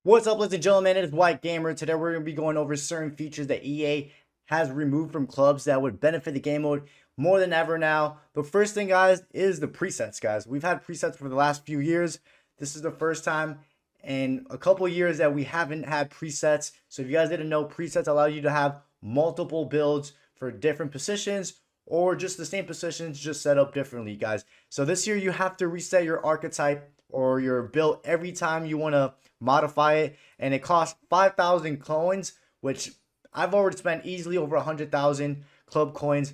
What's up, ladies and gentlemen? It is White Gamer. Today we're going to be going over certain features that EA has removed from clubs that would benefit the game mode more than ever now. The first thing, guys, is the presets, guys. We've had presets for the last few years. This is the first time in a couple years that we haven't had presets. So if you guys didn't know, presets allow you to have multiple builds for different positions or just the same positions just set up differently, guys. So this year you have to reset your archetype or your build every time you want to modify it, and it costs 5,000 coins, which I've already spent easily over 100,000 club coins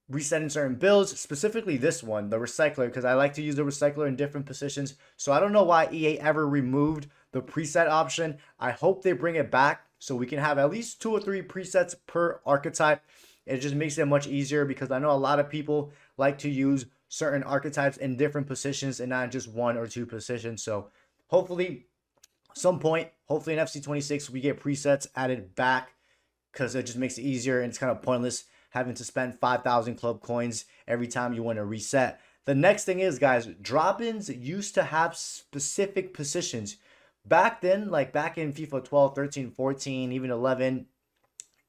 resetting certain builds, specifically this one, the recycler, because I like to use the recycler in different positions. So I don't know why EA ever removed the preset option. I hope they bring it back so we can have at least 2 or 3 presets per archetype. It just makes it much easier because I know a lot of people like to use certain archetypes in different positions and not just 1 or 2 positions. So hopefully some point, hopefully in FC26, we get presets added back because it just makes it easier, and it's kind of pointless having to spend 5,000 club coins every time you want to reset. The next thing is, guys, drop-ins used to have specific positions. Back then, like back in FIFA 12, 13, 14, even 11,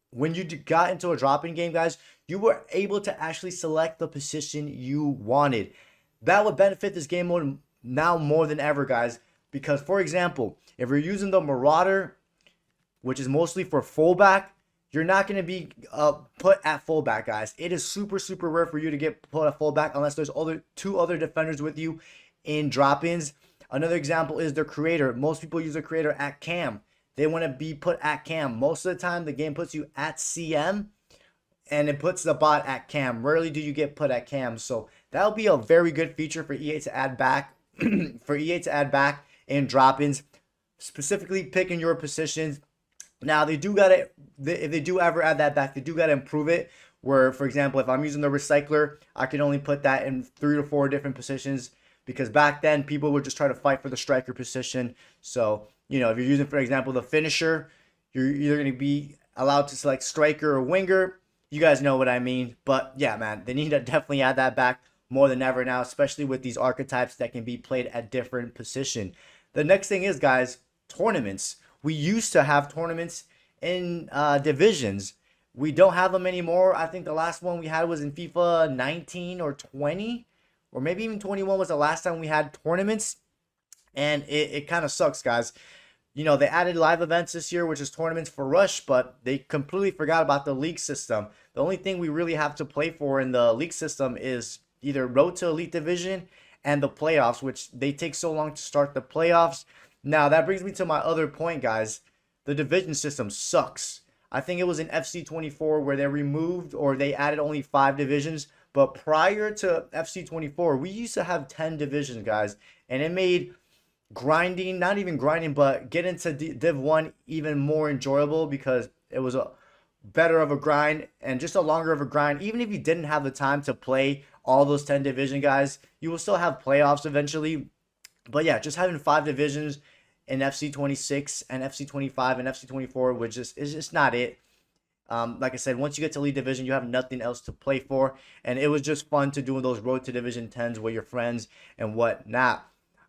when you got into a drop-in game, guys, you were able to actually select the position you wanted. That would benefit this game mode now more than ever, guys, because, for example, if you're using the Marauder, which is mostly for fullback, you're not going to be put at fullback, guys. It is super, super rare for you to get put at fullback unless there's two other defenders with you in drop-ins. Another example is the creator. Most people use the creator at cam. They want to be put at cam. Most of the time, the game puts you at CM, and it puts the bot at cam. Rarely do you get put at cam. So that'll be a very good feature for EA to add back. For EA to add back in drop-ins, specifically picking your positions. Now they do gotta, if they do ever add that back, they do gotta improve it. Where, for example, if I'm using the recycler, I can only put that in 3 to 4 different positions, because back then people would just try to fight for the striker position. So if you're using, for example, the finisher, you're either gonna be allowed to select striker or winger. You guys know what I mean. But yeah, man, they need to definitely add that back more than ever now, especially with these archetypes that can be played at different position. The next thing is, guys, tournaments. We used to have tournaments in divisions. We don't have them anymore. I think the last one we had was in FIFA 19 or 20, or maybe even 21 was the last time we had tournaments. And it kind of sucks, guys. They added live events this year, which is tournaments for Rush, but they completely forgot about the league system. The only thing we really have to play for in the league system is either Road to Elite Division and the playoffs, which they take so long to start the playoffs. Now, that brings me to my other point, guys. The division system sucks. I think it was in FC24 where they removed, or they added only 5 divisions. But prior to FC24, we used to have 10 divisions, guys. And it made grinding, not even grinding, but get into Div 1 even more enjoyable, because it was a better of a grind and just a longer of a grind. Even if you didn't have the time to play all those 10 division, guys, you will still have playoffs eventually. But yeah, just having 5 divisions in FC26 and FC25 and FC24 is just not it. Like I said, once you get to League Division, you have nothing else to play for. And it was just fun to do those Road to Division 10s with your friends and whatnot.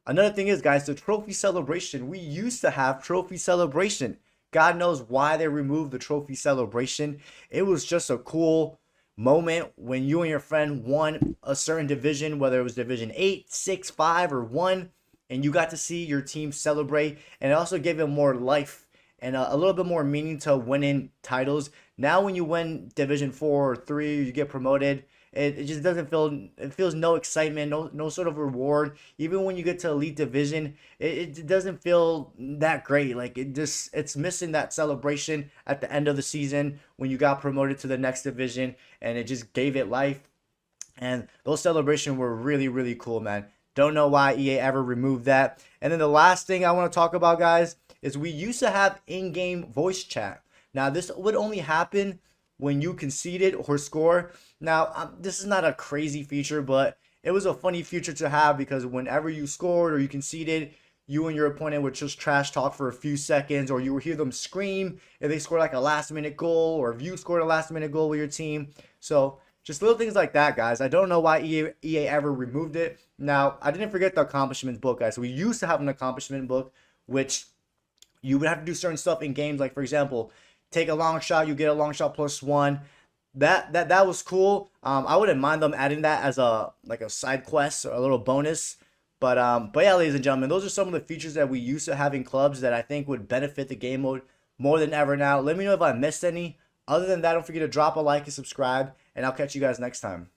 Another thing is, guys, the trophy celebration. We used to have trophy celebration. God knows why they removed the trophy celebration. It was just a cool moment when you and your friend won a certain division, whether it was Division 8, 6, 5, or 1, and you got to see your team celebrate. And it also gave it more life and a little bit more meaning to winning titles. Now when you win Division 4 or 3, you get promoted, it just doesn't feel, it feels no excitement, no sort of reward. Even when you get to Elite Division, it doesn't feel that great. Like it's missing that celebration at the end of the season when you got promoted to the next division, and it just gave it life. And those celebrations were really, really cool, man. Don't know why EA ever removed that. And then the last thing I want to talk about, guys, is we used to have in-game voice chat. Now, this would only happen when you conceded or score. Now, this is not a crazy feature, but it was a funny feature to have, because whenever you scored or you conceded, you and your opponent would just trash talk for a few seconds, or you would hear them scream if they scored like a last-minute goal, or if you scored a last-minute goal with your team. So just little things like that, guys. I don't know why EA ever removed it. Now, I didn't forget the accomplishments book, guys. So we used to have an accomplishment book, which you would have to do certain stuff in games, like for example, take a long shot, you get a long shot +1. That was cool. I wouldn't mind them adding that as a like a side quest or a little bonus. But yeah, ladies and gentlemen, those are some of the features that we used to have in clubs that I think would benefit the game mode more than ever now. Let me know if I missed any. Other than that, don't forget to drop a like and subscribe, and I'll catch you guys next time.